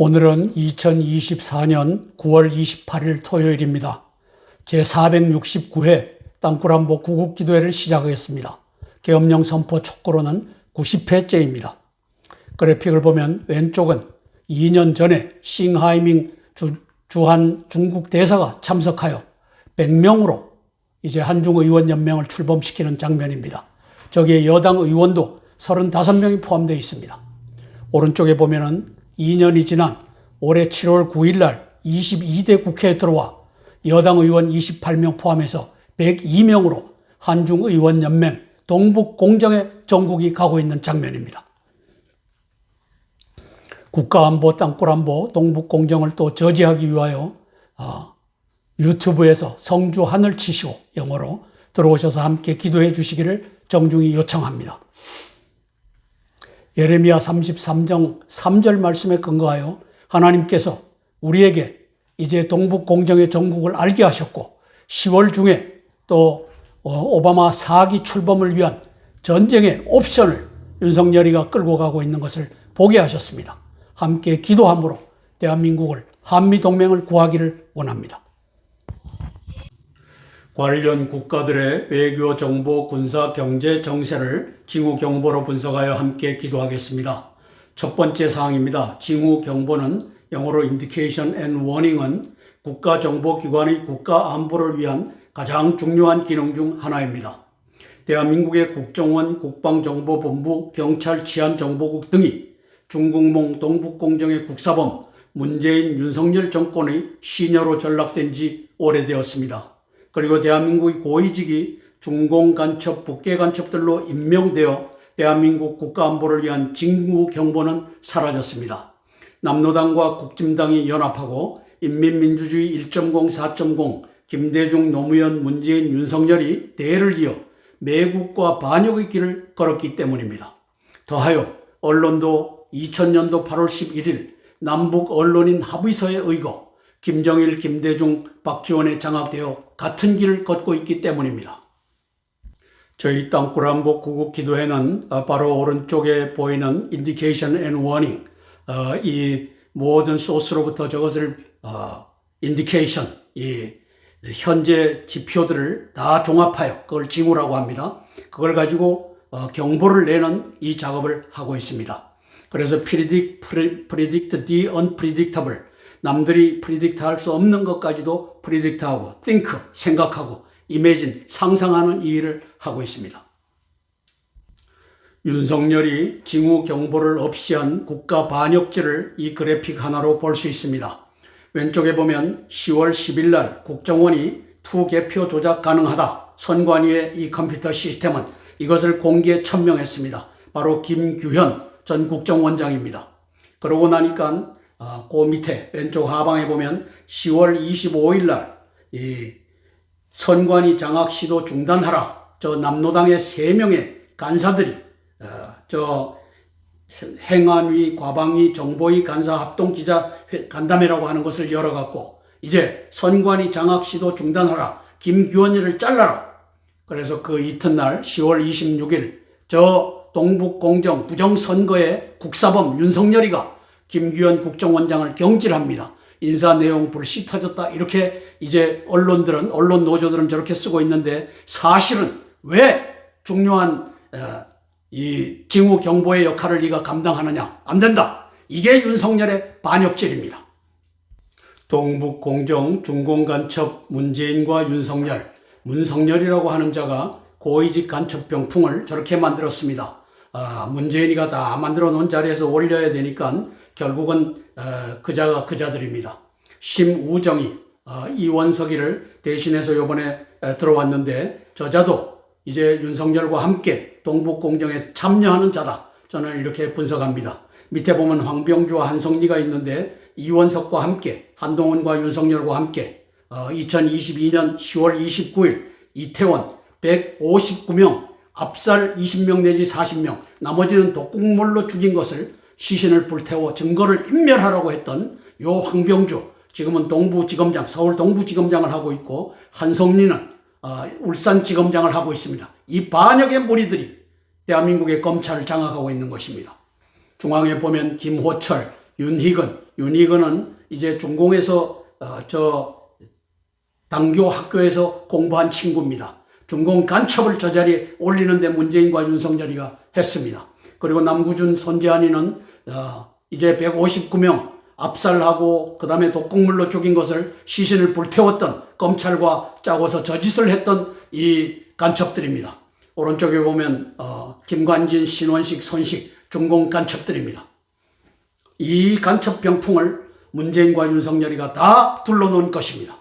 오늘은 2024년 9월 28일 토요일입니다. 제469회 땅굴안보 구국기도회를 시작하겠습니다. 계엄령 선포 촉구로는 90회째입니다. 그래픽을 보면 왼쪽은 2년 전에 싱하이밍 주한 중국 대사가 참석하여 100명으로 이제 한중의원연맹을 출범시키는 장면입니다. 저기에 여당 의원도 35명이 포함되어 있습니다. 오른쪽에 보면은 2년이 지난 올해 7월 9일 날 22대 국회에 들어와 여당 의원 28명 포함해서 102명으로 한중의원연맹 동북공정에 전국이 가고 있는 장면입니다. 국가안보, 땅굴안보, 동북공정을 또 저지하기 위하여 유튜브에서 성주 하늘 치시고 영어로 들어오셔서 함께 기도해 주시기를 정중히 요청합니다. 예레미야 33장 3절 말씀에 근거하여 하나님께서 우리에게 이제 동북공정의 정국을 알게 하셨고 10월 중에 또 오바마 4기 출범을 위한 전쟁의 옵션을 윤석열이가 끌고 가고 있는 것을 보게 하셨습니다. 함께 기도함으로 대한민국을 한미동맹을 구하기를 원합니다. 관련 국가들의 외교, 정보, 군사, 경제, 정세를 징후 경보로 분석하여 함께 기도하겠습니다. 첫 번째 사항입니다. 징후 경보는 영어로 Indication and Warning은 국가정보기관의 국가 안보를 위한 가장 중요한 기능 중 하나입니다. 대한민국의 국정원, 국방정보본부, 경찰, 치안정보국 등이 중국몽 동북공정의 국사범 문재인, 윤석열 정권의 시녀로 전락된 지 오래되었습니다. 그리고 대한민국의 고위직이 중공간첩, 북계간첩들로 임명되어 대한민국 국가안보를 위한 징후 경보는 사라졌습니다. 남노당과 국진당이 연합하고 인민민주주의 1.0, 4.0, 김대중, 노무현, 문재인, 윤석열이 대를 이어 매국과 반역의 길을 걸었기 때문입니다. 더하여 언론도 2000년도 8월 11일 남북 언론인 합의서에 의거 김정일, 김대중, 박지원에 장악되어 같은 길을 걷고 있기 때문입니다. 저희 땅굴안보 구국기도회는 바로 오른쪽에 보이는 Indication and Warning, 이 모든 소스로부터 저것을 Indication, 이 현재 지표들을 다 종합하여 그걸 징후라고 합니다. 그걸 가지고 경보를 내는 이 작업을 하고 있습니다. 그래서 predict the unpredictable, 남들이 프리딕트 할 수 없는 것까지도 프리딕트하고 think, 생각하고 imagine, 상상하는 이 일을 하고 있습니다. 윤석열이 징후 경보를 없이 한 국가 반역죄를 이 그래픽 하나로 볼 수 있습니다. 왼쪽에 보면 10월 10일 날 국정원이 투개표 조작 가능하다. 선관위의 이 컴퓨터 시스템은 이것을 공개 천명했습니다. 바로 김규현 전 국정원장입니다. 그러고 나니까 그 밑에 왼쪽 하방에 보면 10월 25일 날 이 선관위 장악 시도 중단하라. 저 남노당의 3명의 간사들이 저 행안위, 과방위, 정보위 간사 합동 기자 간담회라고 하는 것을 열어갖고 이제 선관위 장악 시도 중단하라. 김규현이를 잘라라. 그래서 그 이튿날 10월 26일 저 동북공정 부정선거의 국사범 윤석열이가 김규현 국정원장을 경질합니다. 인사 내용 불씨 터졌다. 이렇게 이제 언론 노조들은 저렇게 쓰고 있는데 사실은 왜 중요한 이 징후 경보의 역할을 네가 감당하느냐? 안 된다. 이게 윤석열의 반역질입니다. 동북공정, 중공간첩 문재인과 문성열이라고 하는 자가 고위직 간첩 병풍을 저렇게 만들었습니다. 문재인이가 다 만들어 놓은 자리에서 올려야 되니까 결국은 그 자가 그 자들입니다. 심우정이 이원석이를 대신해서 이번에 들어왔는데 저자도 이제 윤석열과 함께 동북공정에 참여하는 자다. 저는 이렇게 분석합니다. 밑에 보면 황병주와 한성리가 있는데 이원석과 함께 한동훈과 윤석열과 함께 2022년 10월 29일 이태원 159명 압살 20명 내지 40명 나머지는 독극물로 죽인 것을 시신을 불태워 증거를 인멸하라고 했던 요 황병주 지금은 동부지검장 서울 동부지검장을 하고 있고 한성리는 울산지검장을 하고 있습니다. 이 반역의 무리들이 대한민국의 검찰을 장악하고 있는 것입니다. 중앙에 보면 김호철, 윤희건은 이제 중공에서 당교 학교에서 공부한 친구입니다. 중공 간첩을 저 자리에 올리는데 문재인과 윤석열이가 했습니다. 그리고 남구준 손재한이는 이제 159명 압살하고 그 다음에 독극물로 죽인 것을 시신을 불태웠던, 검찰과 짜고서 저짓을 했던 이 간첩들입니다. 오른쪽에 보면 김관진, 신원식, 손식 중공 간첩들입니다. 이 간첩 병풍을 문재인과 윤석열이가 다 둘러놓은 것입니다.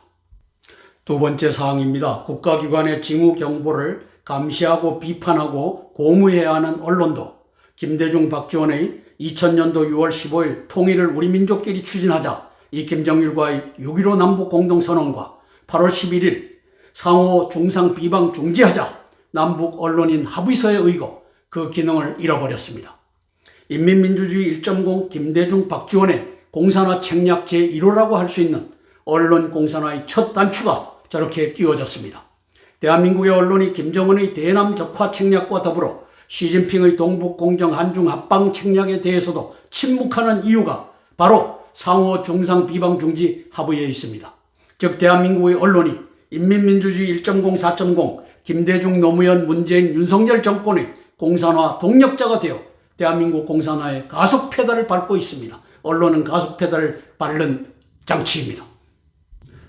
두 번째 사항입니다. 국가기관의 징후 경보를 감시하고 비판하고 고무해야 하는 언론도 김대중, 박지원의 2000년도 6월 15일 통일을 우리 민족끼리 추진하자, 이 김정일과의 6.15 남북 공동선언과 8월 11일 상호 중상 비방 중지하자 남북 언론인 합의서에 의거 그 기능을 잃어버렸습니다. 인민민주주의 1.0 김대중, 박지원의 공산화 책략 제1호라고 할 수 있는 언론 공산화의 첫 단추가 저렇게 끼워졌습니다. 대한민국의 언론이 김정은의 대남 적화 책략과 더불어 시진핑의 동북 공정 한중 합방 책략에 대해서도 침묵하는 이유가 바로 상호 중상 비방 중지 합의에 있습니다. 즉 대한민국의 언론이 인민민주주의 1.0 4.0 김대중, 노무현, 문재인, 윤석열 정권의 공산화 동력자가 되어 대한민국 공산화의 가속 페달을 밟고 있습니다. 언론은 가속 페달을 밟는 장치입니다.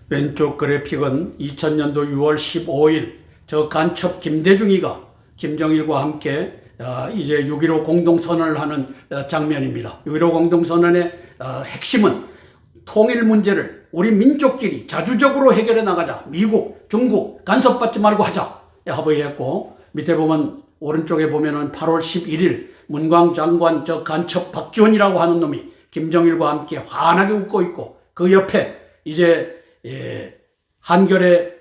왼쪽 그래픽은 2000년도 6월 15일 저 간첩 김대중이가 김정일과 함께 이제 6.15 공동선언을 하는 장면입니다. 6.15 공동선언의 핵심은 통일 문제를 우리 민족끼리 자주적으로 해결해 나가자. 미국, 중국 간섭받지 말고 하자. 합의했고, 밑에 보면 오른쪽에 보면은 8월 11일 문광 장관 저 간첩 박지원이라고 하는 놈이 김정일과 함께 환하게 웃고 있고, 그 옆에 이제 한겨레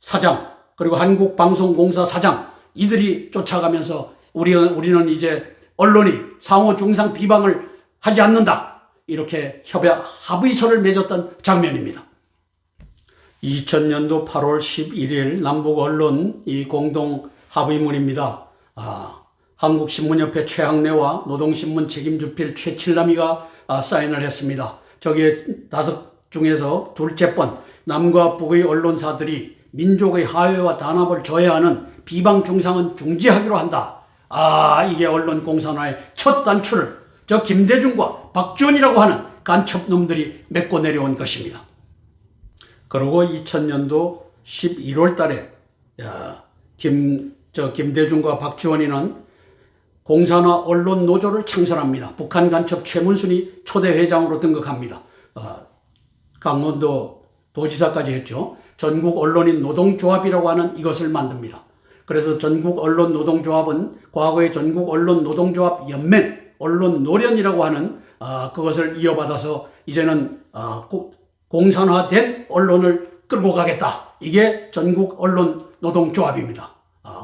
사장 그리고 한국방송공사 사장 이들이 쫓아가면서 우리는 이제 언론이 상호 중상 비방을 하지 않는다, 이렇게 합의서를 맺었던 장면입니다. 2000년도 8월 11일 남북 언론 이 공동 합의문입니다. 한국신문협회 최학래와 노동신문 책임주필 최칠남이가 사인을 했습니다. 저기에 5 중에서 둘째 번, 남과 북의 언론사들이 민족의 화해와 단합을 저해하는 비방 중상은 중지하기로 한다. 이게 언론 공산화의 첫 단추를 저 김대중과 박지원이라고 하는 간첩놈들이 메꿔 내려온 것입니다. 그리고 2000년도 11월 달에 김대중과 박지원이는 공산화 언론 노조를 창설합니다. 북한 간첩 최문순이 초대 회장으로 등극합니다. 강원도 도지사까지 했죠. 전국 언론인 노동조합이라고 하는 이것을 만듭니다. 그래서 전국 언론 노동조합은 과거의 전국 언론 노동조합 연맹 언론노련이라고 하는 그것을 이어받아서 이제는 공산화된 언론을 끌고 가겠다. 이게 전국 언론 노동조합입니다.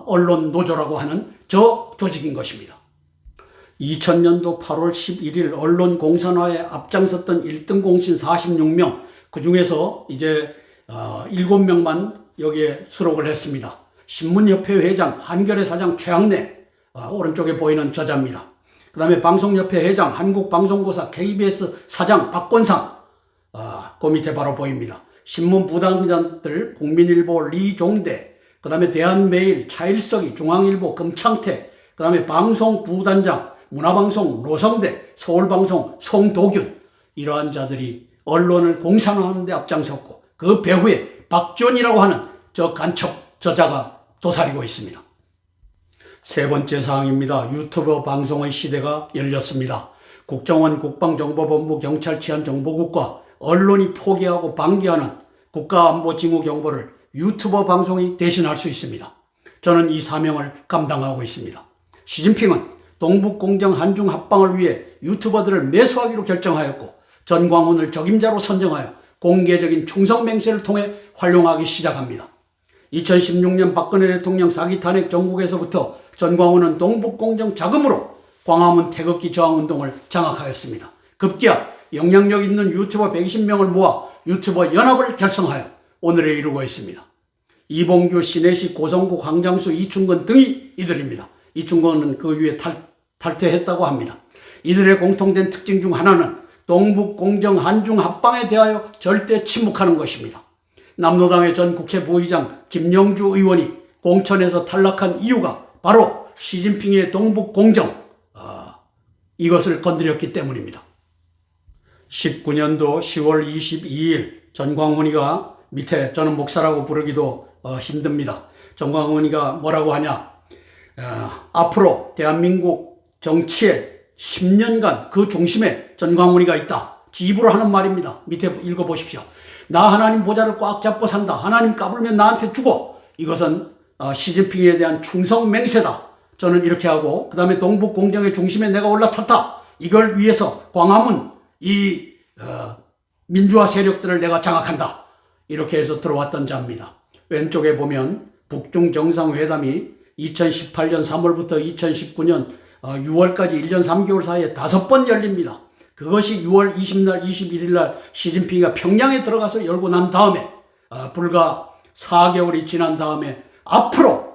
언론 노조라고 하는 저 조직인 것입니다. 2000년도 8월 11일 언론 공산화에 앞장섰던 1등 공신 46명, 그 중에서 이제 7명만 여기에 수록을 했습니다. 신문협회 회장 한겨레 사장 최학래, 오른쪽에 보이는 저자입니다. 그 다음에 방송협회 회장 한국방송고사 KBS 사장 박권상, 그 밑에 바로 보입니다. 신문 부당자들 국민일보 리종대, 그 다음에 대한매일 차일석이, 중앙일보 금창태, 그 다음에 방송부단장 문화방송 노성대, 서울방송 송도균, 이러한 자들이 언론을 공산화하는 데 앞장섰고, 그 배후에 박지원이라고 하는 저 간첩 저자가 도사리고 있습니다. 세 번째 사항입니다. 유튜브 방송의 시대가 열렸습니다. 국정원, 국방정보본부, 경찰, 치안정보국과 언론이 포기하고 방기하는 국가안보징후경보를 유튜버 방송이 대신할 수 있습니다. 저는 이 사명을 감당하고 있습니다. 시진핑은 동북공정 한중 합방을 위해 유튜버들을 매수하기로 결정하였고, 전광훈을 적임자로 선정하여 공개적인 충성맹세를 통해 활용하기 시작합니다. 2016년 박근혜 대통령 사기 탄핵 전국에서부터 전광훈은 동북공정 자금으로 광화문 태극기 저항운동을 장악하였습니다. 급기야 영향력 있는 유튜버 120명을 모아 유튜버 연합을 결성하여 오늘에 이르고 있습니다. 이봉규, 신혜식, 고성국, 황장수, 이충건 등이 이들입니다. 이충건은 그 위에 탈퇴했다고 합니다. 이들의 공통된 특징 중 하나는 동북공정 한중 합방에 대하여 절대 침묵하는 것입니다. 남노당의 전 국회 부의장 김영주 의원이 공천에서 탈락한 이유가 바로 시진핑의 동북공정 이것을 건드렸기 때문입니다. 19년도 10월 22일 전광훈이가 밑에 저는 목사라고 부르기도 힘듭니다. 전광훈이가 뭐라고 하냐. 앞으로 대한민국 정치의 10년간 그 중심에 전광훈이가 있다. 지입으로 하는 말입니다. 밑에 읽어보십시오. 나 하나님 보좌를 꽉 잡고 산다. 하나님 까불면 나한테 죽어. 이것은 시진핑에 대한 충성 맹세다. 저는 이렇게 하고 그 다음에 동북공정의 중심에 내가 올라탔다. 이걸 위해서 광화문 이 민주화 세력들을 내가 장악한다. 이렇게 해서 들어왔던 자입니다. 왼쪽에 보면 북중 정상회담이 2018년 3월부터 2019년 6월까지 1년 3개월 사이에 5번 열립니다. 그것이 6월 20날, 21일 날 시진핑이가 평양에 들어가서 열고 난 다음에 불과 4개월이 지난 다음에 앞으로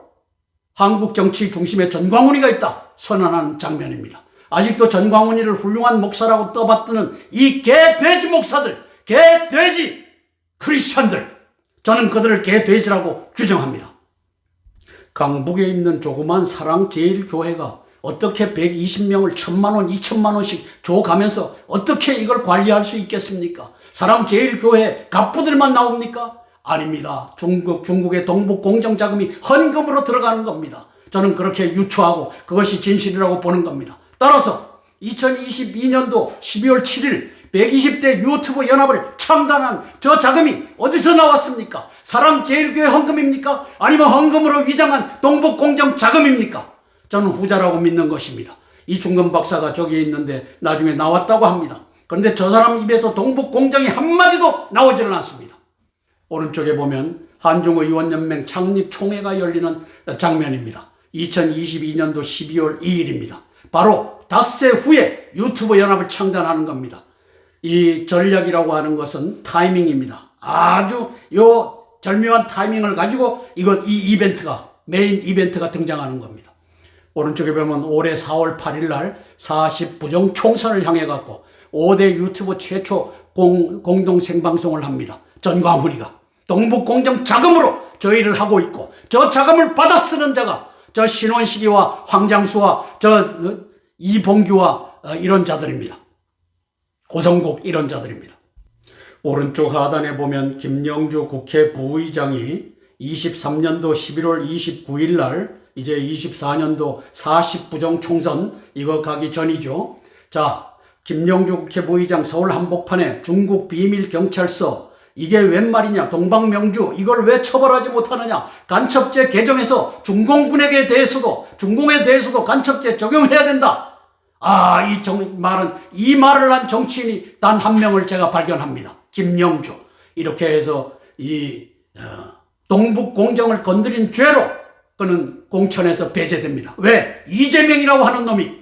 한국 정치 중심에 전광훈이가 있다 선언하는 장면입니다. 아직도 전광훈이를 훌륭한 목사라고 떠받드는 이 개돼지 목사들, 개돼지 크리스천들, 저는 그들을 개돼지라고 규정합니다. 강북에 있는 조그만 사랑제일교회가 어떻게 120명을 1,000만 원, 2,000만 원씩 줘가면서 어떻게 이걸 관리할 수 있겠습니까? 사랑제일교회 갑부들만 나옵니까? 아닙니다. 중국의 동북공정자금이 헌금으로 들어가는 겁니다. 저는 그렇게 유추하고 그것이 진실이라고 보는 겁니다. 따라서 2022년도 12월 7일 120대 유튜브 연합을 창단한 저 자금이 어디서 나왔습니까? 사랑제일교회 헌금입니까? 아니면 헌금으로 위장한 동북공정 자금입니까? 저는 후자라고 믿는 것입니다. 이중근 박사가 저기 있는데 나중에 나왔다고 합니다. 그런데 저 사람 입에서 동북공정이 한마디도 나오지는 않습니다. 오른쪽에 보면 한중의원연맹 창립총회가 열리는 장면입니다. 2022년도 12월 2일입니다. 바로 닷새 후에 유튜브 연합을 창단하는 겁니다. 이 전략이라고 하는 것은 타이밍입니다. 아주 요 절묘한 타이밍을 가지고 이 이벤트가 메인 이벤트가 등장하는 겁니다. 오른쪽에 보면 올해 4월 8일 날 40부정 총선을 향해 갖고 5대 유튜브 최초 공동 생방송을 합니다. 전광훈이가 동북공정 자금으로 저 일을 하고 있고 저 자금을 받아 쓰는 자가 저 신원식이와 황장수와 저 이봉규와 이런 자들입니다. 고성국 이런 자들입니다. 오른쪽 하단에 보면 김영주 국회 부의장이 23년도 11월 29일 날 이제 24년도 40부정 총선 이거 가기 전이죠. 자, 김영주 국회 부의장 서울 한복판에 중국 비밀 경찰서 이게 웬 말이냐? 동방명주 이걸 왜 처벌하지 못하느냐? 간첩죄 개정해서 중공군에게 대해서도 중공에 대해서도 간첩죄 적용해야 된다. 이 말을 한 정치인이 단 한 명을 제가 발견합니다. 김영주. 이렇게 해서 동북공정을 건드린 죄로 그는 공천에서 배제됩니다. 왜? 이재명이라고 하는 놈이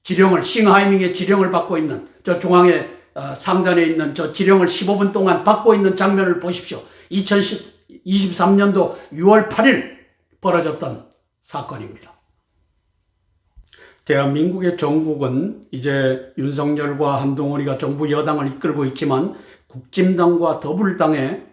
싱하이밍의 지령을 받고 있는 저 중앙에 상단에 있는 저 지령을 15분 동안 받고 있는 장면을 보십시오. 2023년도 6월 8일 벌어졌던 사건입니다. 대한민국의 정국은 이제 윤석열과 한동훈이가 정부 여당을 이끌고 있지만 국진당과 더불당의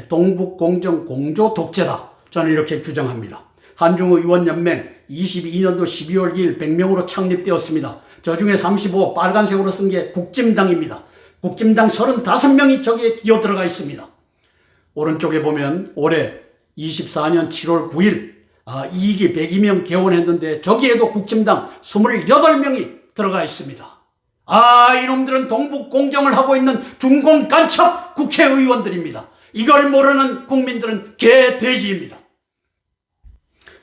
동북공정 공조 독재다. 저는 이렇게 규정합니다. 한중의원연맹 22년도 12월 2일 100명으로 창립되었습니다. 저 중에 35 빨간색으로 쓴 게 국진당입니다. 국진당 35명이 저기에 기어 들어가 있습니다. 오른쪽에 보면 올해 24년 7월 9일 이익이 102명 개원했는데 저기에도 국진당 28명이 들어가 있습니다. 이놈들은 동북공정을 하고 있는 중공 간첩 국회의원들입니다. 이걸 모르는 국민들은 개돼지입니다.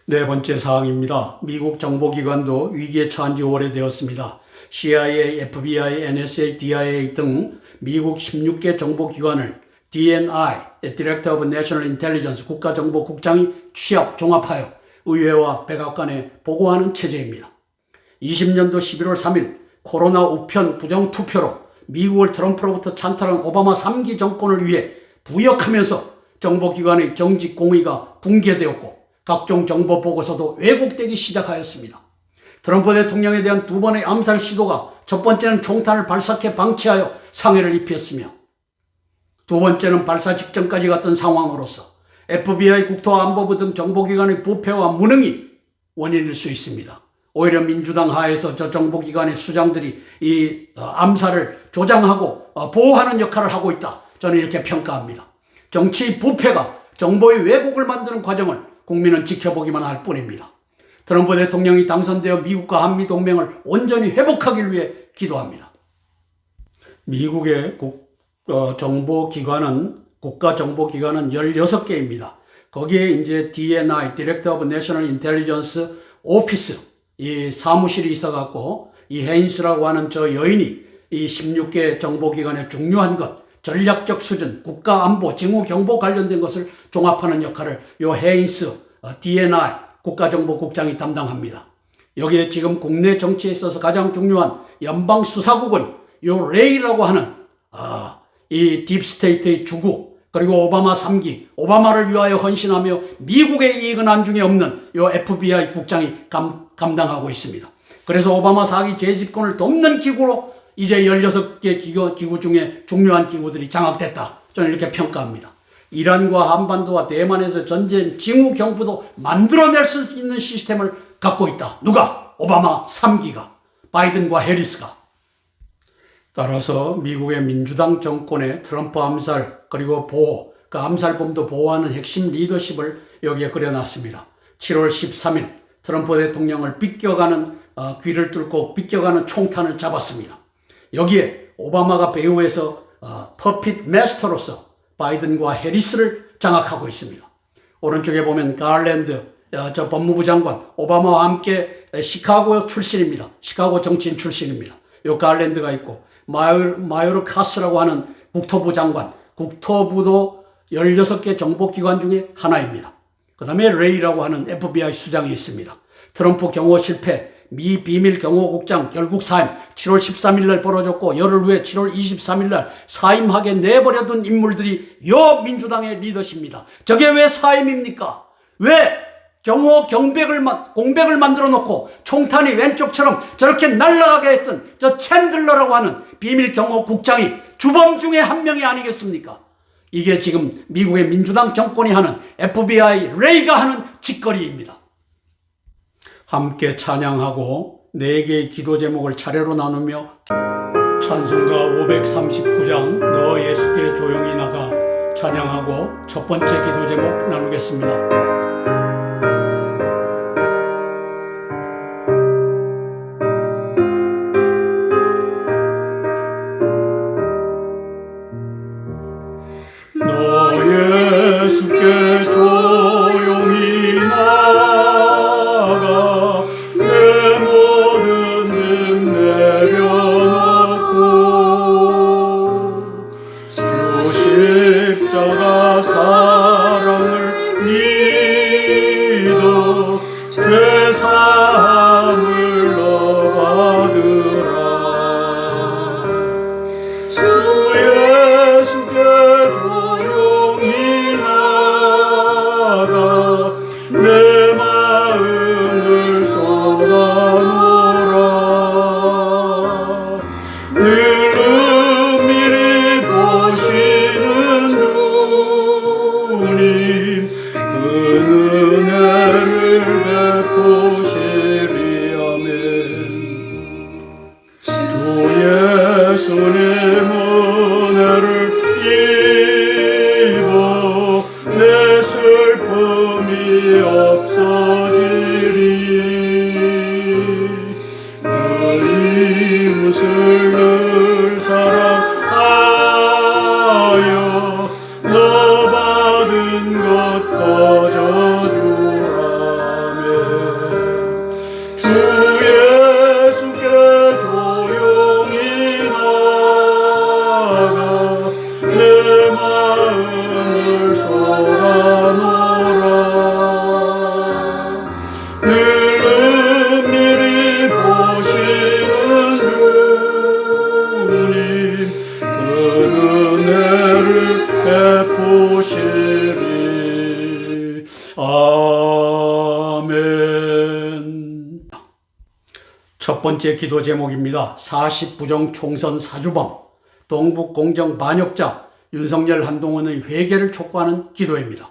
네 번째 사항입니다. 미국 정보기관도 위기에 처한 지 오래되었습니다. CIA, FBI, NSA, DIA 등 미국 16개 정보기관을 DNI, Director of National Intelligence, 국가정보국장이 취합, 종합하여 의회와 백악관에 보고하는 체제입니다. 20년도 11월 3일 코로나 우편 부정투표로 미국을 트럼프로부터 찬탈한 오바마 3기 정권을 위해 부역하면서 정보기관의 정직 공의가 붕괴되었고 각종 정보 보고서도 왜곡되기 시작하였습니다. 트럼프 대통령에 대한 2번의 암살 시도가 첫 번째는 총탄을 발사해 방치하여 상해를 입혔으며, 두 번째는 발사 직전까지 갔던 상황으로서 FBI, 국토안보부 등 정보기관의 부패와 무능이 원인일 수 있습니다. 오히려 민주당 하에서 저 정보기관의 수장들이 이 암살을 조장하고 보호하는 역할을 하고 있다. 저는 이렇게 평가합니다. 정치 부패가 정보의 왜곡을 만드는 과정을 국민은 지켜보기만 할 뿐입니다. 트럼프 대통령이 당선되어 미국과 한미동맹을 온전히 회복하기 위해 기도합니다. 미국의 국가정보기관은 16개입니다. 거기에 이제 DNI, Director of National Intelligence Office, 이 사무실이 있어갖고 이 헤인스라고 하는 저 여인이 이 16개 정보기관의 중요한 것, 전략적 수준, 국가안보, 징후경보 관련된 것을 종합하는 역할을 요 헤인스, DNI, 국가정보국장이 담당합니다. 여기에 지금 국내 정치에 있어서 가장 중요한 연방수사국은 요 레이라고 하는 이 딥스테이트의 주국, 그리고 오바마 3기, 오바마를 위하여 헌신하며 미국의 이익은 안중에 없는 요 FBI 국장이 감당하고 있습니다. 그래서 오바마 4기 재집권을 돕는 기구로 이제 16개 기구 중에 중요한 기구들이 장악됐다. 저는 이렇게 평가합니다. 이란과 한반도와 대만에서 전쟁 징후 경보도 만들어낼 수 있는 시스템을 갖고 있다. 누가? 오바마 3기가, 바이든과 해리스가. 따라서 미국의 민주당 정권의 트럼프 암살 그리고 보호, 그 암살범도 보호하는 핵심 리더십을 여기에 그려놨습니다. 7월 13일 트럼프 대통령을 귀를 뚫고 빗겨가는 총탄을 잡았습니다. 여기에 오바마가 배후에서 퍼핏 마스터로서 바이든과 해리스를 장악하고 있습니다. 오른쪽에 보면 가랜드 저 법무부 장관, 오바마와 함께 시카고 출신입니다. 시카고 정치인 출신입니다. 요 가랜드가 있고, 마요르카스라고 하는 국토부 장관, 국토부도 16개 정보기관 중에 하나입니다. 그 다음에 레이라고 하는 FBI 수장이 있습니다. 트럼프 경호 실패, 미 비밀 경호국장 결국 사임, 7월 13일 날 벌어졌고 열흘 후에 7월 23일 날 사임하게 내버려둔 인물들이 요 민주당의 리더십입니다. 저게 왜 사임입니까? 왜 공백을 만들어 놓고 총탄이 왼쪽처럼 저렇게 날아가게 했던 저 챈들러라고 하는 비밀 경호국장이 주범 중에 한 명이 아니겠습니까? 이게 지금 미국의 민주당 정권이 하는 FBI 레이가 하는 짓거리입니다. 함께 찬양하고 4개의 기도 제목을 차례로 나누며 찬송가 539장 너 예수께 조용히 나가 찬양하고 첫 번째 기도 제목 나누겠습니다. 너 예수께 조용히 나가 내 모든 짐 내려놓고 주 십자가 사랑을 믿어 죄사함을 너 받으라. 주 예수께 조용히 나가 내 마음을 쏟아놓으라. 늘 은밀히 보시는 주님 그 은혜를 베푸시리. 아멘. 주 예수님 은혜를 입어 내 슬픔이 없어지리. 그 이웃을 늘 사랑하여 너 받은 것 거저주라며. 주 예수께 조용히 나가 첫 번째 기도 제목입니다. 40부정 총선 사주범, 동북공정 반역자 윤석열 한동훈의 회개를 촉구하는 기도입니다.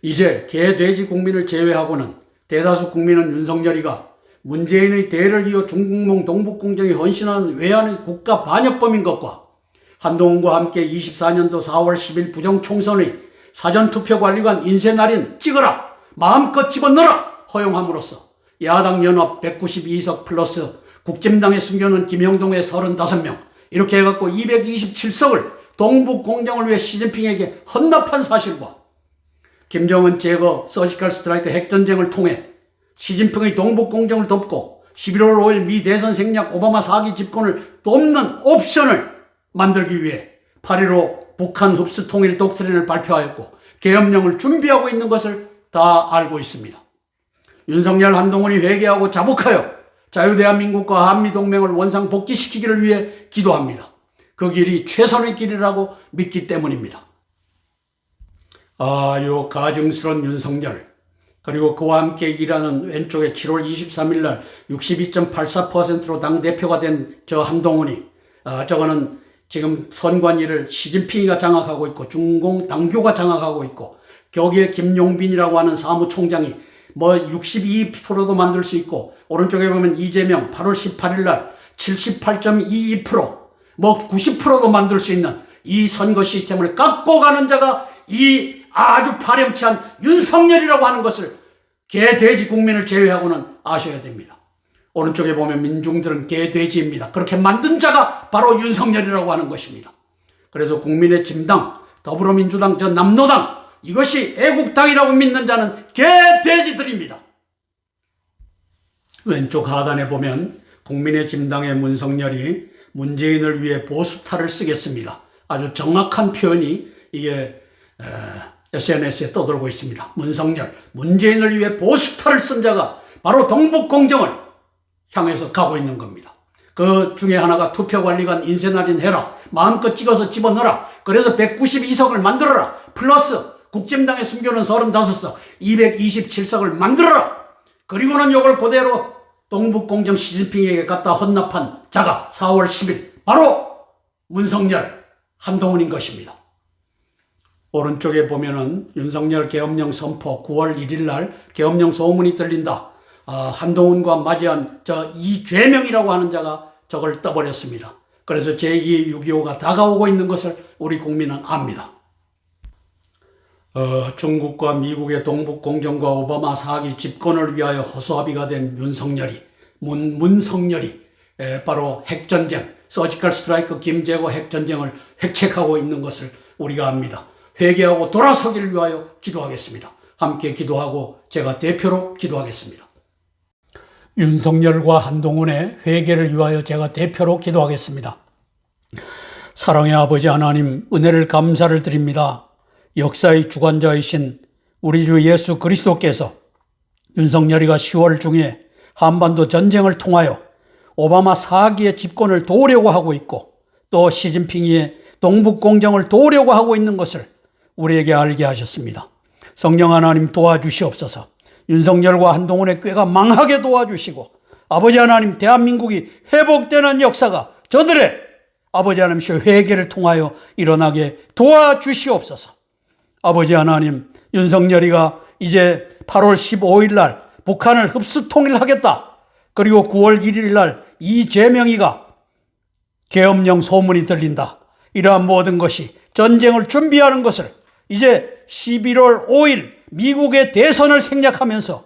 이제 개돼지 국민을 제외하고는 대다수 국민은 윤석열이가 문재인의 대를 이어 중국몽 동북공정에 헌신한 외환의 국가 반역범인 것과 한동훈과 함께 24년도 4월 10일 부정총선의 사전투표관리관 인쇄날인 찍어라, 마음껏 집어넣어라 허용함으로써 야당 연합 192석 플러스 국진당에 숨겨놓은 김영동의 35명 이렇게 해갖고 227석을 동북공정을 위해 시진핑에게 헌납한 사실과 김정은 제거 서지컬 스트라이크 핵전쟁을 통해 시진핑의 동북공정을 덮고 11월 5일 미 대선 생략 오바마 4기 집권을 돕는 옵션을 만들기 위해 8.15 북한 흡수 통일 독트린을 발표하였고 계엄령을 준비하고 있는 것을 다 알고 있습니다. 윤석열 한동훈이 회개하고 자복하여 자유대한민국과 한미동맹을 원상 복귀시키기를 위해 기도합니다. 그 길이 최선의 길이라고 믿기 때문입니다. 요 가증스러운 윤석열, 그리고 그와 함께 일하는 왼쪽에 7월 23일 날 62.84%로 당대표가 된 저 한동훈이, 저거는 지금 선관위를 시진핑이가 장악하고 있고 중공 당교가 장악하고 있고 거기에 김용빈이라고 하는 사무총장이 62%도 만들 수 있고 오른쪽에 보면 이재명 8월 18일 날 78.22% 90%도 만들 수 있는 이 선거 시스템을 깎고 가는 자가 이 아주 파렴치한 윤석열이라고 하는 것을 개돼지 국민을 제외하고는 아셔야 됩니다. 오른쪽에 보면 민중들은 개돼지입니다. 그렇게 만든 자가 바로 윤석열이라고 하는 것입니다. 그래서 국민의 진당, 더불어민주당, 저 남노당, 이것이 애국당이라고 믿는 자는 개돼지들입니다. 왼쪽 하단에 보면 국민의 진당의 문성열이 문재인을 위해 보수타를 쓰겠습니다. 아주 정확한 표현이 이게 SNS에 떠돌고 있습니다. 문성열, 문재인을 위해 보수타를 쓴 자가 바로 동북공정을 향해서 가고 있는 겁니다. 그 중에 하나가 투표관리관 인쇄날인 해라, 마음껏 찍어서 집어넣어라, 그래서 192석을 만들어라, 플러스 국진당에 숨겨놓은 35석 227석을 만들어라. 그리고는 이걸 그대로 동북공정 시진핑에게 갖다 헌납한 자가 4월 10일 바로 문성열, 한동훈인 것입니다. 오른쪽에 보면은 윤석열 계엄령 선포 9월 1일 날 계엄령 소문이 들린다. 한동훈과 맞이한 저 이죄명이라고 하는 자가 저걸 떠버렸습니다. 그래서 제2의 6.25가 다가오고 있는 것을 우리 국민은 압니다. 중국과 미국의 동북공정과 오바마 4기 집권을 위하여 허수아비가 된 윤석열이, 문성열이 바로 핵전쟁, 서지컬 스트라이크 김제거 핵전쟁을 획책하고 있는 것을 우리가 압니다. 회개하고 돌아서기를 위하여 기도하겠습니다. 함께 기도하고 제가 대표로 기도하겠습니다. 윤석열과 한동훈의 회개를 위하여 제가 대표로 기도하겠습니다. 사랑의 아버지 하나님, 은혜를 감사를 드립니다. 역사의 주관자이신 우리 주 예수 그리스도께서 윤석열이가 10월 중에 한반도 전쟁을 통하여 오바마 4기의 집권을 도우려고 하고 있고 또 시진핑이 동북공정을 도우려고 하고 있는 것을 우리에게 알게 하셨습니다. 성령 하나님 도와주시옵소서. 윤석열과 한동훈의 꾀가 망하게 도와주시고 아버지 하나님, 대한민국이 회복되는 역사가 저들의 아버지 하나님 회개를 통하여 일어나게 도와주시옵소서. 아버지 하나님, 윤석열이가 이제 8월 15일 날 북한을 흡수 통일하겠다. 그리고 9월 1일 날 이재명이가 계엄령 소문이 들린다. 이러한 모든 것이 전쟁을 준비하는 것을 이제 11월 5일 미국의 대선을 생략하면서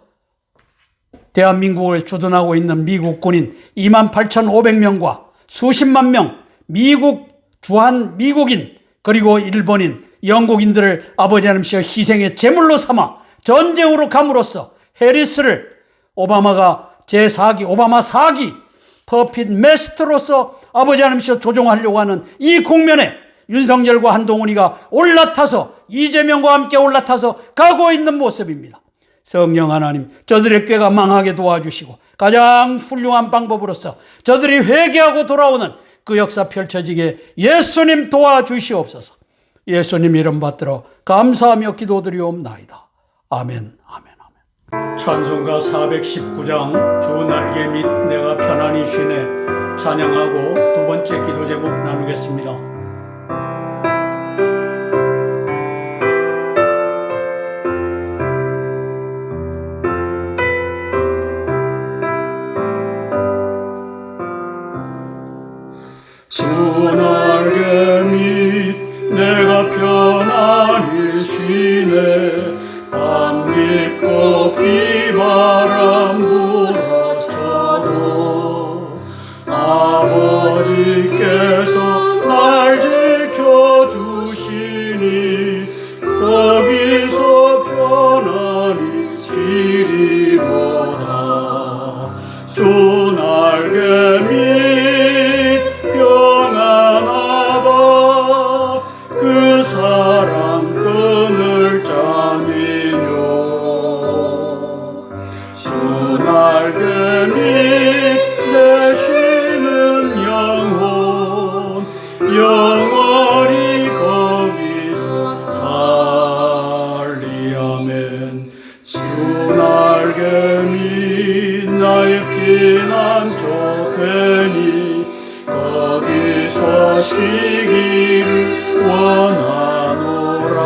대한민국을 주둔하고 있는 미국 군인 28,500명과 수십만 명 미국 주한 미국인 그리고 일본인, 영국인들을 아버지 하나님께서 희생의 제물로 삼아 전쟁으로 감으로써 해리스를 오바마가 제4기 오바마 4기 퍼핏 메스트로서 아버지 하나님께서 조종하려고 하는 이 국면에 윤석열과 한동훈이가 올라타서 이재명과 함께 올라타서 가고 있는 모습입니다. 성령 하나님, 저들의 꾀가 망하게 도와주시고 가장 훌륭한 방법으로서 저들이 회개하고 돌아오는 그 역사 펼쳐지게 예수님 도와주시옵소서. 예수님 이름 받들어 감사하며 기도드리옵나이다. 아멘, 아멘, 아멘. 찬송가 419장 주 날개 밑 내가 편안히 쉬네 찬양하고 두 번째 기도 제목 나누겠습니다. 주 날개 밑 내가 편안히 쉬네 밤 깊고 비바람 불어쳐도 아버지께서 날 지켜주시니 거기서 편안히 쉬리로다. 주 날개 밑 평안하다 그 사랑 끊을 자미뇨. 주 날개 밑 내 쉬는 영혼 영원히 거기서 살리아멘. 주 날개 밑 나의 피난처 되니 거기서 쉬기를 원하노라.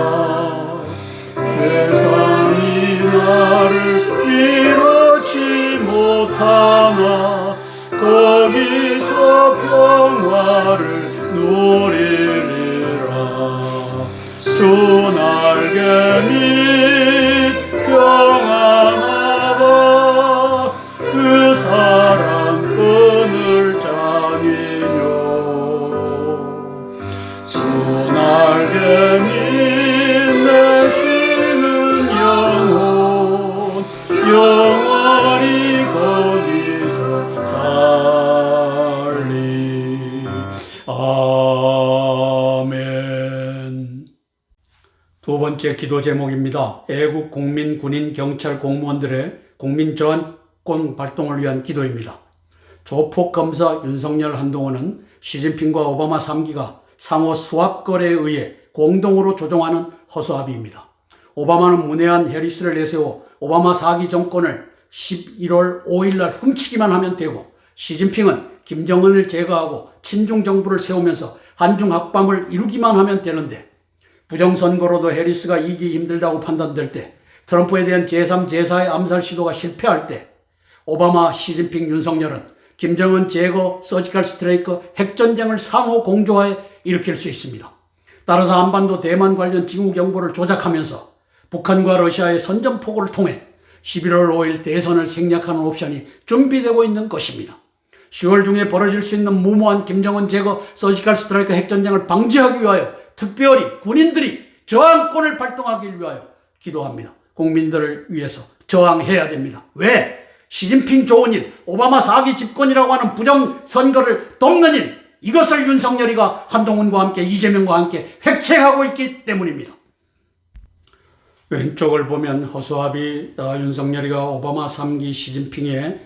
세상이 나를 이루지 못하나 거기서 평화를 누리리라. 주 날개 밑 평안하다 그 사랑 끊을 자니뇨. 주 날개 밑 내 쉬는 영혼 영원히 거기서 살리. 아멘. 두 번째 기도 제목입니다. 애국 국민, 군인, 경찰, 공무원들의 국민 저항권 발동을 위한 기도입니다. 조폭 검사 윤석열, 한동훈은 시진핑과 오바마 3기가 상호 수합 거래에 의해 공동으로 조종하는 허수아비입니다. 오바마는 문외한 해리스를 내세워 오바마 4기 정권을 11월 5일 날 훔치기만 하면 되고, 시진핑은 김정은을 제거하고 친중 정부를 세우면서 한중 합방을 이루기만 하면 되는데, 부정선거로도 해리스가 이기기 힘들다고 판단될 때, 트럼프에 대한 제3, 제4의 암살 시도가 실패할 때, 오바마, 시진핑, 윤석열은 김정은 제거, 서지컬 스트라이크, 핵전쟁을 상호 공조하에 일으킬 수 있습니다. 따라서 한반도 대만 관련 징후 경보를 조작하면서 북한과 러시아의 선전포고를 통해 11월 5일 대선을 생략하는 옵션이 준비되고 있는 것입니다. 10월 중에 벌어질 수 있는 무모한 김정은 제거, 서지컬 스트라이크 핵전쟁을 방지하기 위하여 특별히 군인들이 저항권을 발동하기 위하여 기도합니다. 국민들을 위해서 저항해야 됩니다. 왜? 시진핑 좋은 일, 오바마 4기 집권이라고 하는 부정선거를 돕는 일, 이것을 윤석열이가 한동훈과 함께 이재명과 함께 획책하고 있기 때문입니다. 왼쪽을 보면 허수아비 윤석열이가 오바마 3기 시진핑의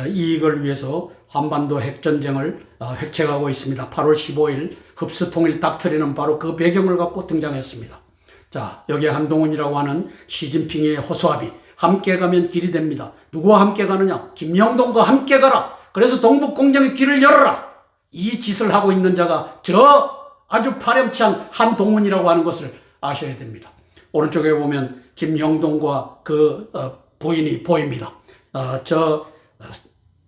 이익을 위해서 한반도 핵전쟁을 획책하고 있습니다. 8월 15일 흡수통일 닥트리는 바로 그 배경을 갖고 등장했습니다. 자, 여기에 한동훈이라고 하는 시진핑의 허수아비, 함께 가면 길이 됩니다. 누구와 함께 가느냐? 김영동과 함께 가라. 그래서 동북공정의 길을 열어라. 이 짓을 하고 있는 자가 저 아주 파렴치한 한동훈이라고 하는 것을 아셔야 됩니다. 오른쪽에 보면 김영동과 그 부인이 보입니다. 저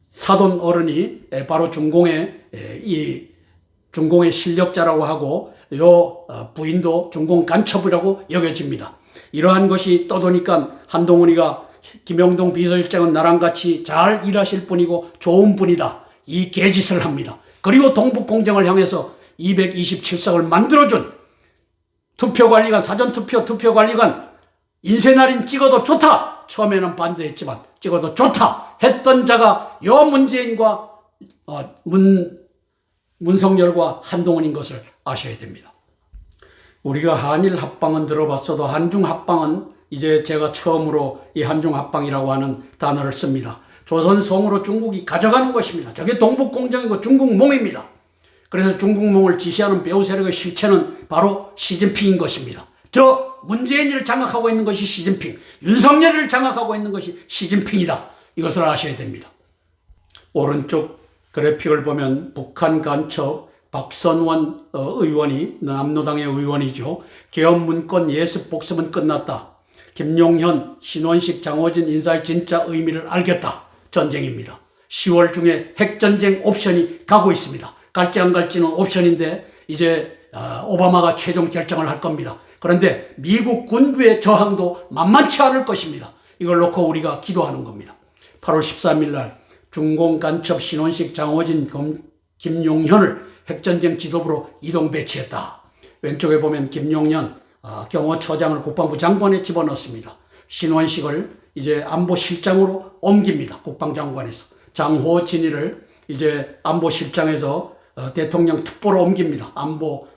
사돈 어른이 바로 중공의 실력자라고 하고, 요 부인도 중공 간첩이라고 여겨집니다. 이러한 것이 떠도니까 한동훈이가 김영동 비서실장은 나랑 같이 잘 일하실 분이고 좋은 분이다, 이 개짓을 합니다. 그리고 동북공정을 향해서 227석을 만들어준 투표관리관, 사전투표 투표관리관 인쇄날인 찍어도 좋다, 처음에는 반대했지만 찍어도 좋다 했던 자가 요 문재인과 문성열과 한동훈인 것을 아셔야 됩니다. 우리가 한일 합방은 들어봤어도 한중 합방은 이제 제가 처음으로 이 한중 합방이라고 하는 단어를 씁니다. 조선성으로 중국이 가져가는 것입니다. 저게 동북공정이고 중국몽입니다. 그래서 중국몽을 지시하는 배후 세력의 실체는 바로 시진핑인 것입니다. 저 문재인을 장악하고 있는 것이 시진핑, 윤석열을 장악하고 있는 것이 시진핑이다. 이것을 아셔야 됩니다. 오른쪽 그래픽을 보면 북한 간첩 박선원 의원이 남노당의 의원이죠. 계엄 문건 예습 복습은 끝났다. 김용현, 신원식, 장호진 인사의 진짜 의미를 알겠다. 전쟁입니다. 10월 중에 핵전쟁 옵션이 가고 있습니다. 갈지 안 갈지는 옵션인데 이제 오바마가 최종 결정을 할 겁니다. 그런데 미국 군부의 저항도 만만치 않을 것입니다. 이걸 놓고 우리가 기도하는 겁니다. 8월 13일 날 중공 간첩 신원식, 장호진, 김용현을 핵전쟁 지도부로 이동 배치했다. 왼쪽에 보면 김용현 경호처장을 국방부 장관에 집어넣습니다. 신원식을 이제 안보실장으로 옮깁니다. 국방장관에서. 장호진이를 이제 안보실장에서 대통령 특보로 옮깁니다. 안보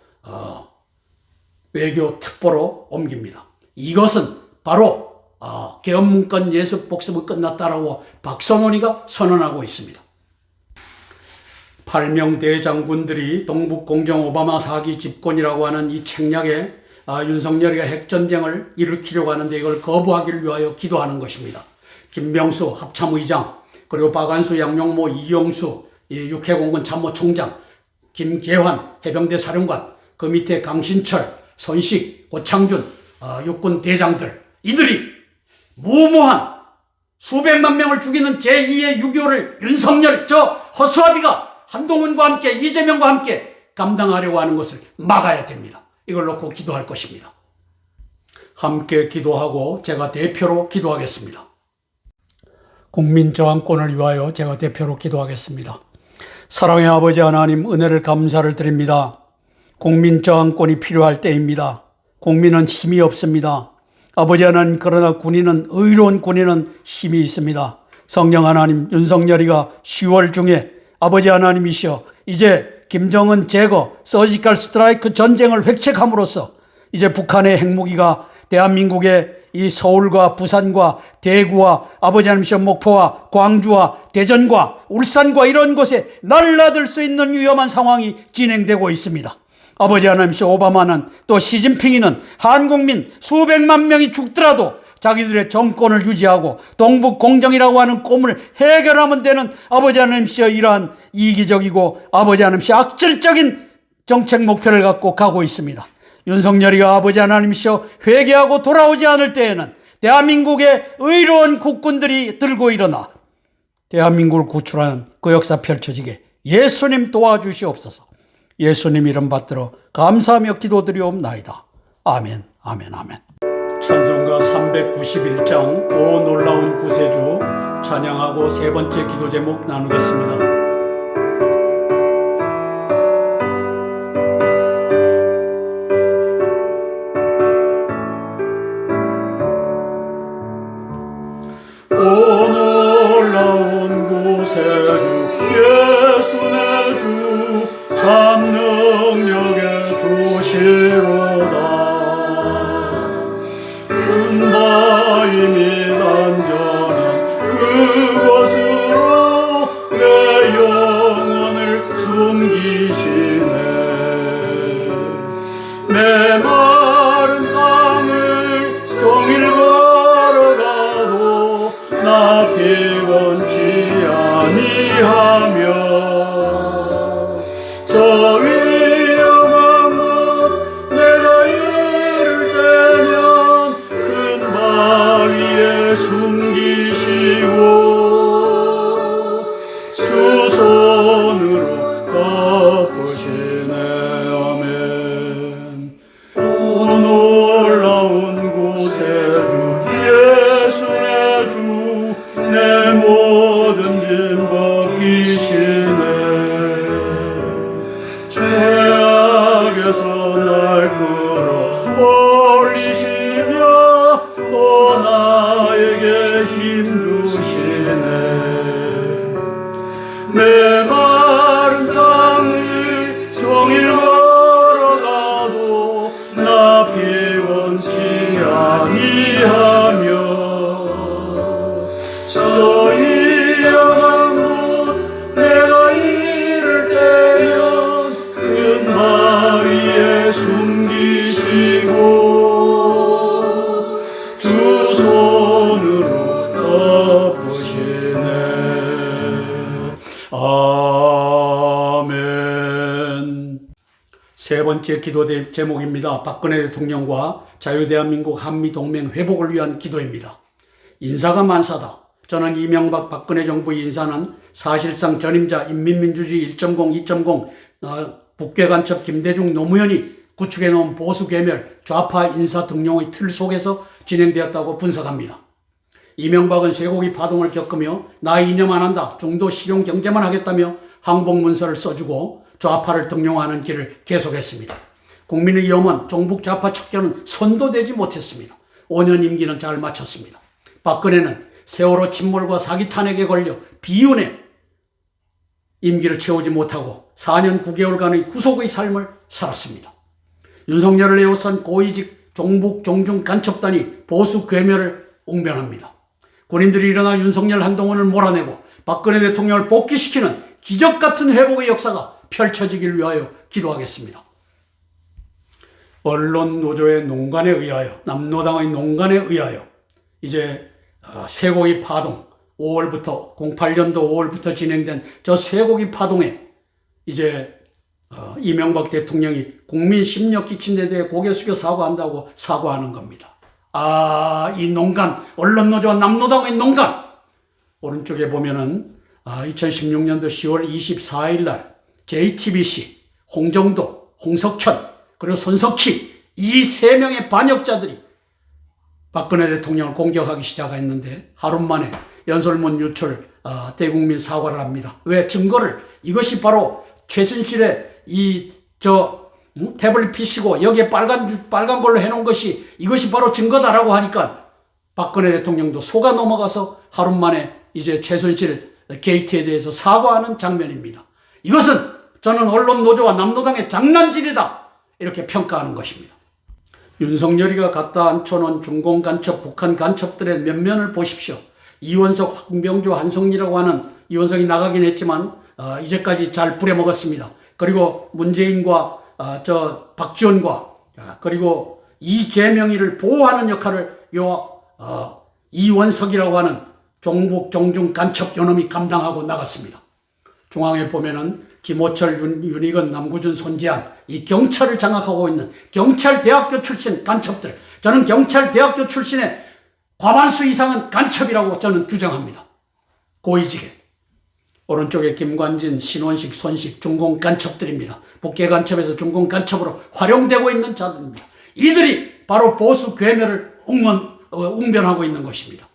외교 특보로 옮깁니다. 이것은 바로 계엄 문건 예습 복습은 끝났다라고 박선원이가 선언하고 있습니다. 8명 대장군들이 동북공정 오바마 사기 집권이라고 하는 이 책략에 윤석열이가 핵전쟁을 일으키려고 하는데 이걸 거부하기를 위하여 기도하는 것입니다. 김병수 합참의장, 그리고 박안수, 양용모, 이용수 육해공군 참모총장, 김계환 해병대 사령관, 그 밑에 강신철, 손식, 고창준 육군 대장들, 이들이 무모한 수백만 명을 죽이는 제2의 6.25를 윤석열 허수아비가 한동훈과 함께 이재명과 함께 감당하려고 하는 것을 막아야 됩니다. 이걸 놓고 기도할 것입니다. 함께 기도하고 제가 대표로 기도하겠습니다. 국민저항권을 위하여 제가 대표로 기도하겠습니다. 사랑의 아버지 하나님, 은혜를 감사를 드립니다. 국민저항권이 필요할 때입니다. 국민은 힘이 없습니다. 아버지 하나님, 그러나 군인은, 의로운 군인은 힘이 있습니다. 성령 하나님, 윤석열이가 10월 중에 아버지 하나님이시여 이제 김정은 제거, 서지컬 스트라이크 전쟁을 획책함으로써 이제 북한의 핵무기가 대한민국의 이 서울과 부산과 대구와 아버지 하나님이시여 목포와 광주와 대전과 울산과 이런 곳에 날라들 수 있는 위험한 상황이 진행되고 있습니다. 아버지 하나님이시여 오바마는 또 시진핑이는 한국민 수백만 명이 죽더라도 자기들의 정권을 유지하고 동북 공정이라고 하는 꿈을 해결하면 되는 아버지 하나님이시여 이러한 이기적이고 아버지 하나님이시여 악질적인 정책 목표를 갖고 가고 있습니다. 윤석열이가 아버지 하나님이시여 회개하고 돌아오지 않을 때에는 대한민국의 의로운 국군들이 들고 일어나 대한민국을 구출하는 그 역사 펼쳐지게 예수님 도와주시옵소서. 예수님 이름 받들어 감사하며 기도드리옵나이다. 아멘, 아멘, 아멘. 찬송가 391장 오 놀라운 구세주 찬양하고 세 번째 기도 제목 나누겠습니다. 오 놀라운 구세주 예수 내 주 참 능력의 주시로다. 은바임이 안전한 그곳으로 내 영혼을 숨기시네. 내 마른 땅을 종일 걸어가도 나 피곤치 아니하며 저 위험한 곳 내가 이를 때면 큰 바위에 숨기시고 주 손으로 덮으시네. 아멘. 오 놀라운 구세주 예수 내 주 내 모든 짐 벗기시네. 죄악에서 날 끌어올리시며 또 나에게 힘 주시네. 내 마른 땅을 종일 걸어가도 나 피곤치 아니하며 저 위험한 곳 내가 이를 때면 큰 바위에 숨 세 번째 기도 제목입니다. 박근혜 대통령과 자유대한민국 한미동맹 회복을 위한 기도입니다. 인사가 만사다. 저는 이명박 박근혜 정부 인사는 사실상 전임자 인민민주주의 1.0, 2.0 북괴간첩 김대중 노무현이 구축해놓은 보수괴멸 좌파 인사 등용의 틀 속에서 진행되었다고 분석합니다. 이명박은 쇠고기 파동을 겪으며 나 이념 안 한다, 중도 실용 경제만 하겠다며 항복문서를 써주고 좌파를 등용하는 길을 계속했습니다. 국민의 염원, 종북 좌파 척결은 선도되지 못했습니다. 5년 임기는 잘 마쳤습니다. 박근혜는 세월호 침몰과 사기 탄핵에 걸려 비운에 임기를 채우지 못하고 4년 9개월간의 구속의 삶을 살았습니다. 윤석열을 에워싼 고위직 종북 종중 간첩단이 보수 괴멸을 웅변합니다. 군인들이 일어나 윤석열 한동훈을 몰아내고 박근혜 대통령을 복귀시키는 기적같은 회복의 역사가 펼쳐지길 위하여 기도하겠습니다. 언론 노조의 농간에 의하여, 남노당의 농간에 의하여 이제 쇠고기 파동 5월부터 08년도 5월부터 진행된 저 쇠고기 파동에 이제 이명박 대통령이 국민 심력 끼친 데 대해 고개 숙여 사과한다고 사과하는 겁니다. 이 농간, 언론 노조와 남노당의 농간. 오른쪽에 보면은 2016년도 10월 24일 날 JTBC, 홍정도, 홍석현, 그리고 손석희 이 세 명의 반역자들이 박근혜 대통령을 공격하기 시작했는데 하루 만에 연설문 유출, 대국민 사과를 합니다. 왜? 증거를, 이것이 바로 최순실의 태블릿 PC고 여기에 빨간 걸로 해놓은 것이 이것이 바로 증거다라고 하니까 박근혜 대통령도 속아 넘어가서 하루 만에 이제 최순실 게이트에 대해서 사과하는 장면입니다. 이것은 저는 언론 노조와 남노당의 장난질이다 이렇게 평가하는 것입니다. 윤석열이가 갖다 앉혀놓은 중공 간첩, 북한 간첩들의 면면을 보십시오. 이원석, 황병주, 한성리라고 하는 이원석이 나가긴 했지만 이제까지 잘 부려먹었습니다. 그리고 문재인과 박지원과 그리고 이재명이를 보호하는 역할을 이원석이라고 하는 종북 종중 간첩 요놈이 감당하고 나갔습니다. 중앙에 보면은 김호철, 윤익은, 남구준, 손재한 이 경찰을 장악하고 있는 경찰대학교 출신 간첩들, 저는 경찰대학교 출신의 과반수 이상은 간첩이라고 저는 주장합니다. 고위직에. 오른쪽에 김관진, 신원식, 손식 중공 간첩들입니다. 북계 간첩에서 중공 간첩으로 활용되고 있는 자들입니다. 이들이 바로 보수 괴멸을 웅변하고 있는 것입니다.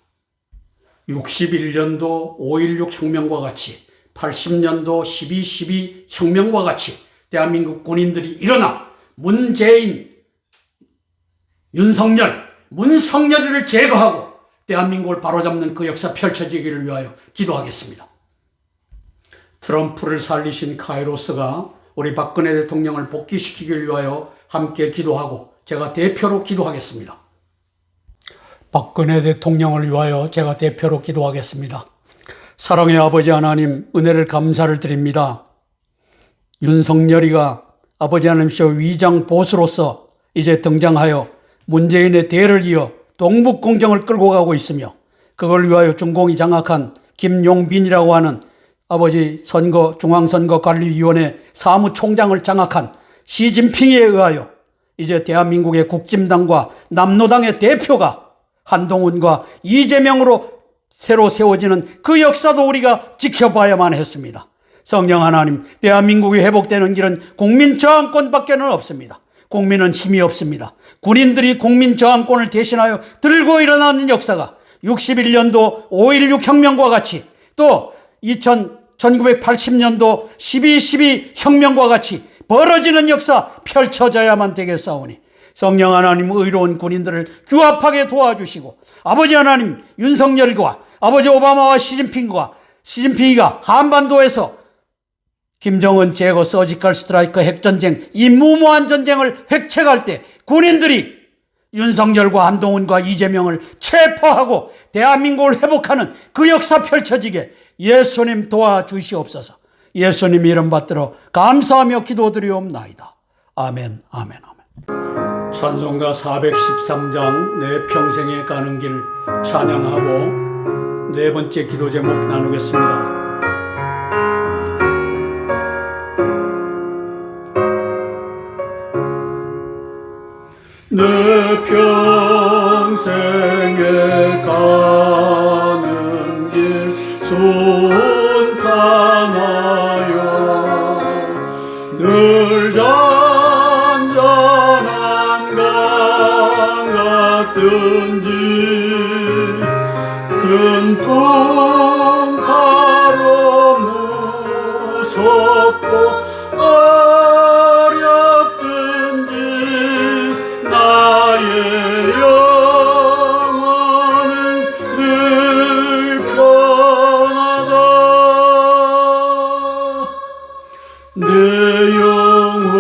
61년도 5.16 혁명과 같이 80년도 12.12 혁명과 같이 대한민국 군인들이 일어나 문재인, 윤석열, 문성열이를 제거하고 대한민국을 바로잡는 그 역사 펼쳐지기를 위하여 기도하겠습니다. 트럼프를 살리신 카이로스가 우리 박근혜 대통령을 복귀시키기 위하여 함께 기도하고 제가 대표로 기도하겠습니다. 박근혜 대통령을 위하여 제가 대표로 기도하겠습니다. 사랑의 아버지 하나님, 은혜를 감사를 드립니다. 윤석열이가 아버지 하나님께서 위장 보수로서 이제 등장하여 문재인의 대를 이어 동북공정을 끌고 가고 있으며 그걸 위하여 중공이 장악한 김용빈이라고 하는 아버지 중앙선거관리위원회 사무총장을 장악한 시진핑에 의하여 이제 대한민국의 국진당과 남노당의 대표가 한동훈과 이재명으로 새로 세워지는 그 역사도 우리가 지켜봐야만 했습니다. 성령 하나님, 대한민국이 회복되는 길은 국민 저항권밖에는 없습니다. 국민은 힘이 없습니다. 군인들이 국민 저항권을 대신하여 들고 일어나는 역사가 61년도 5.16 혁명과 같이 또 1980년도 12.12 혁명과 같이 벌어지는 역사 펼쳐져야만 되겠사오니 성령 하나님, 의로운 군인들을 규합하게 도와주시고 아버지 하나님, 윤석열과 아버지 오바마와 시진핑이가 한반도에서 김정은 제거, 서지컬 스트라이크, 핵전쟁, 이 무모한 전쟁을 획책할 때 군인들이 윤석열과 한동훈과 이재명을 체포하고 대한민국을 회복하는 그 역사 펼쳐지게 예수님 도와주시옵소서. 예수님 이름 받들어 감사하며 기도드리옵나이다. 아멘, 아멘, 아멘. 찬송가 413장 내 평생에 가는 길 찬양하고 네 번째 기도 제목 나누겠습니다. 내 평생에 가는 길 순탄하여 늘 잔잔한 강 같든지 큰 풍파로 무섭고 어렵든지 나의 영혼은 늘 편하다. 내 영혼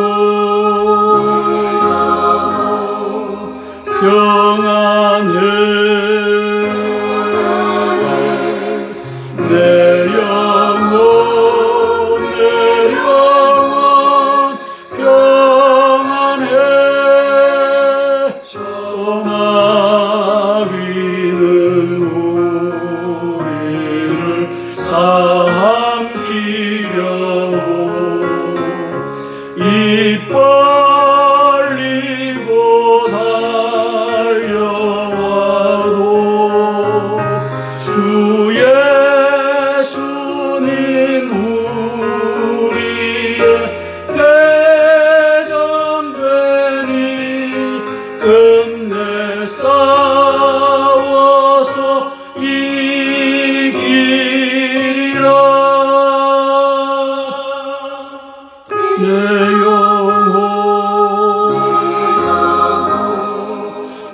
평안해. 내 영혼 평안해. 소망이는 우리를 삼키려고 입 벌리고 달려와도 주 예수님 우리의 대장되니 끝내 싸워서 이기리라. 내 영혼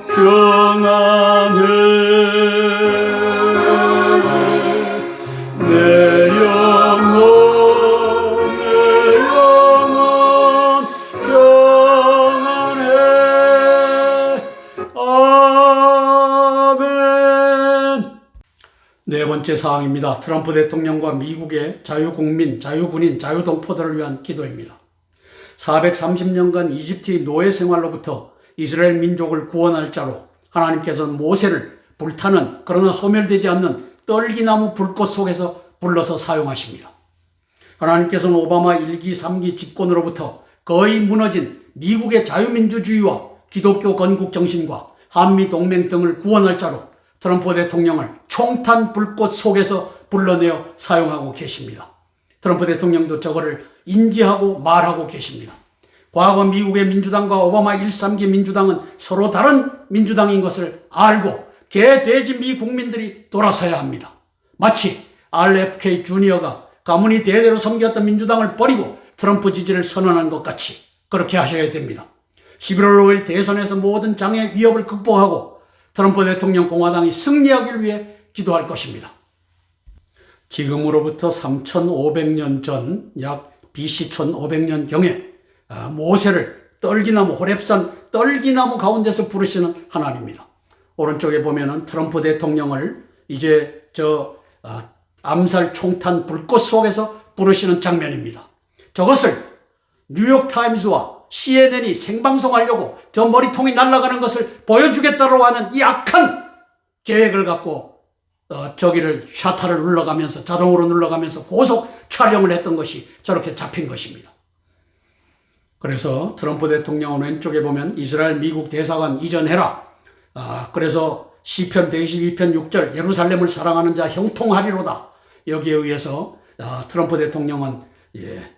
평안해. 내 영혼 평안해. 아멘. 네 번째 사항입니다. 트럼프 대통령과 미국의 자유국민, 자유군인, 자유동포들을 위한 기도입니다. 430년간 이집트의 노예 생활로부터 이스라엘 민족을 구원할 자로 하나님께서는 모세를 불타는 그러나 소멸되지 않는 떨기나무 불꽃 속에서 불러서 사용하십니다. 하나님께서는 오바마 1기, 3기 집권으로부터 거의 무너진 미국의 자유민주주의와 기독교 건국 정신과 한미동맹 등을 구원할 자로 트럼프 대통령을 총탄 불꽃 속에서 불러내어 사용하고 계십니다. 트럼프 대통령도 저거를 인지하고 말하고 계십니다. 과거 미국의 민주당과 오바마 1, 3기 민주당은 서로 다른 민주당인 것을 알고 개돼지 미 국민들이 돌아서야 합니다. 마치 RFK 주니어가 가문이 대대로 섬겼던 민주당을 버리고 트럼프 지지를 선언한 것 같이 그렇게 하셔야 됩니다. 11월 5일 대선에서 모든 장애 위협을 극복하고 트럼프 대통령 공화당이 승리하기 위해 기도할 것입니다. 지금으로부터 3,500년 전, 약 BC 1,500년경에 모세를 떨기나무, 호렙산 떨기나무 가운데서 부르시는 하나님입니다. 오른쪽에 보면은 트럼프 대통령을 이제 암살 총탄 불꽃 속에서 부르시는 장면입니다. 저것을 뉴욕타임스와 CNN이 생방송하려고 저 머리통이 날아가는 것을 보여주겠다고 하는 이 악한 계획을 갖고 저기를 샤타를 눌러가면서 자동으로 눌러가면서 고속 촬영을 했던 것이 저렇게 잡힌 것입니다. 그래서 트럼프 대통령은 왼쪽에 보면 이스라엘 미국 대사관 이전해라. 그래서 시편 122편 6절 예루살렘을 사랑하는 자 형통하리로다. 여기에 의해서 트럼프 대통령은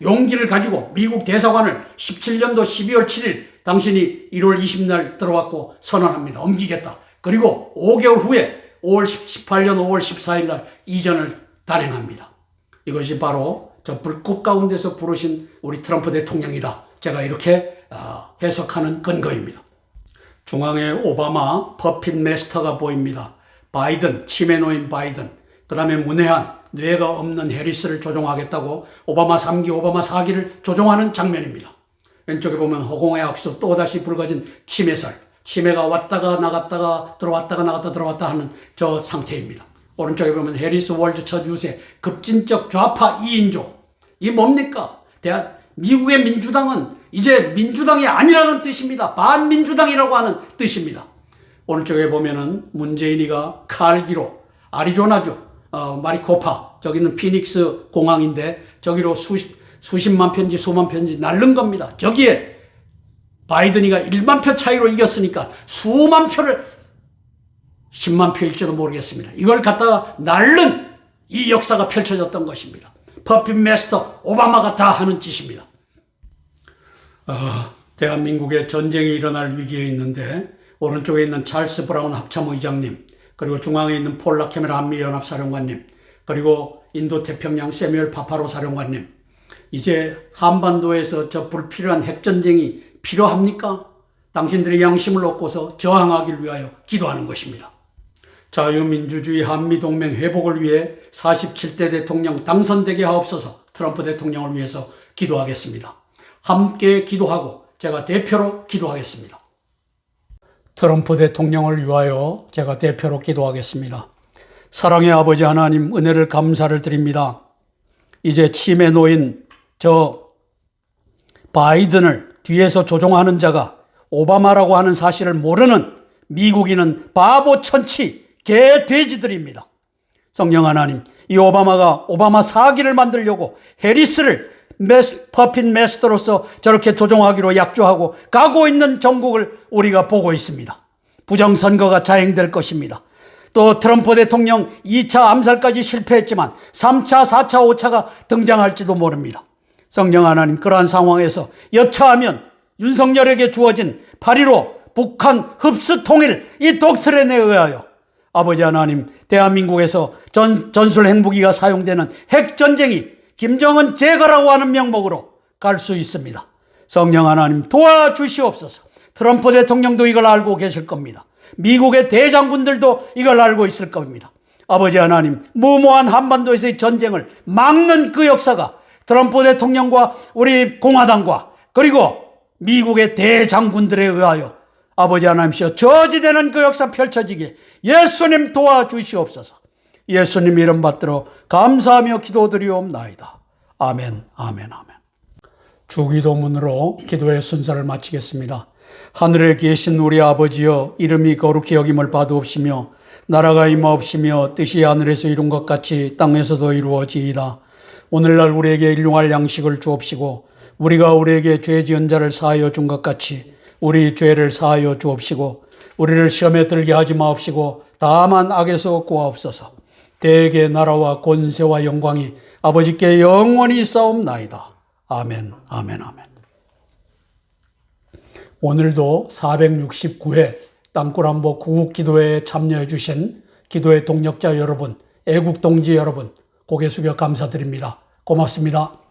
용기를 가지고 미국 대사관을 17년도 12월 7일 당신이 1월 20일 들어왔고 선언합니다. 옮기겠다. 그리고 5개월 후에 18년 5월 14일 날 이전을 단행합니다. 이것이 바로 저 불꽃 가운데서 부르신 우리 트럼프 대통령이다. 제가 이렇게 해석하는 근거입니다. 중앙에 오바마 퍼핏 마스터가 보입니다. 바이든, 치매 노인 바이든, 그 다음에 문외한 뇌가 없는 해리스를 조종하겠다고 오바마 3기, 오바마 4기를 조종하는 장면입니다. 왼쪽에 보면 허공의 악수, 또다시 붉어진 치매설, 치매가 왔다가 나갔다가 들어왔다가 나갔다 들어왔다 하는 저 상태입니다. 오른쪽에 보면 해리스 월드 첫 유세, 급진적 좌파 2인조. 이게 뭡니까? 미국의 민주당은 이제 민주당이 아니라는 뜻입니다. 반민주당이라고 하는 뜻입니다. 오른쪽에 보면은 문재인이가 칼기로 아리조나주 마리코파, 저기는 피닉스 공항인데 저기로 수십만 편지 수만 편지 날른 겁니다. 저기에 바이든이가 1만 표 차이로 이겼으니까 수만 표를 10만 표일지도 모르겠습니다. 이걸 갖다가 날른 이 역사가 펼쳐졌던 것입니다. 퍼핏 마스터 오바마가 다 하는 짓입니다. 대한민국에 전쟁이 일어날 위기에 있는데 오른쪽에 있는 찰스 브라운 합참의장님, 그리고 중앙에 있는 폴 라케메라 한미연합사령관님, 그리고 인도 태평양 세뮤얼 파파로 사령관님, 이제 한반도에서 저 불필요한 핵전쟁이 필요합니까? 당신들의 양심을 얻고서 저항하길 위하여 기도하는 것입니다. 자유민주주의 한미동맹 회복을 위해 47대 대통령 당선되게 하옵소서. 트럼프 대통령을 위해서 기도하겠습니다. 함께 기도하고 제가 대표로 기도하겠습니다. 트럼프 대통령을 위하여 제가 대표로 기도하겠습니다. 사랑의 아버지 하나님, 은혜를 감사를 드립니다. 이제 침에 놓인 저 바이든을 뒤에서 조종하는 자가 오바마라고 하는 사실을 모르는 미국인은 바보 천치 개돼지들입니다. 성령 하나님, 이 오바마가 오바마 사기를 만들려고 해리스를 퍼핏 마스터로서 저렇게 조종하기로 약조하고 가고 있는 정국을 우리가 보고 있습니다. 부정선거가 자행될 것입니다. 또 트럼프 대통령 2차 암살까지 실패했지만 3차, 4차, 5차가 등장할지도 모릅니다. 성령 하나님, 그러한 상황에서 여차하면 윤석열에게 주어진 8.15 북한 흡수 통일 이 독트린에 의하여 아버지 하나님, 대한민국에서 전술 핵무기가 사용되는 핵전쟁이 김정은 제거라고 하는 명목으로 갈 수 있습니다. 성령 하나님, 도와주시옵소서. 트럼프 대통령도 이걸 알고 계실 겁니다. 미국의 대장군들도 이걸 알고 있을 겁니다. 아버지 하나님, 무모한 한반도에서의 전쟁을 막는 그 역사가 트럼프 대통령과 우리 공화당과 그리고 미국의 대장군들에 의하여 아버지 하나님이시여 저지되는 그 역사 펼쳐지게 예수님 도와주시옵소서. 예수님 이름 받들어 감사하며 기도드리옵나이다. 아멘, 아멘, 아멘. 주기도문으로 기도의 순서를 마치겠습니다. 하늘에 계신 우리 아버지여, 이름이 거룩히 여김을 받으옵시며 나라가 임하옵시며 뜻이 하늘에서 이룬 것 같이 땅에서도 이루어지이다. 오늘날 우리에게 일용할 양식을 주옵시고 우리가 우리에게 죄 지은 자를 사하여 준 것 같이 우리 죄를 사하여 주옵시고 우리를 시험에 들게 하지 마옵시고 다만 악에서 구하옵소서. 대개 나라와 권세와 영광이 아버지께 영원히 있사옵나이다. 아멘, 아멘, 아멘. 오늘도 469회 땅굴한복 구국기도회에 참여해 주신 기도의 동력자 여러분, 애국동지 여러분, 고개 숙여 감사드립니다. 고맙습니다.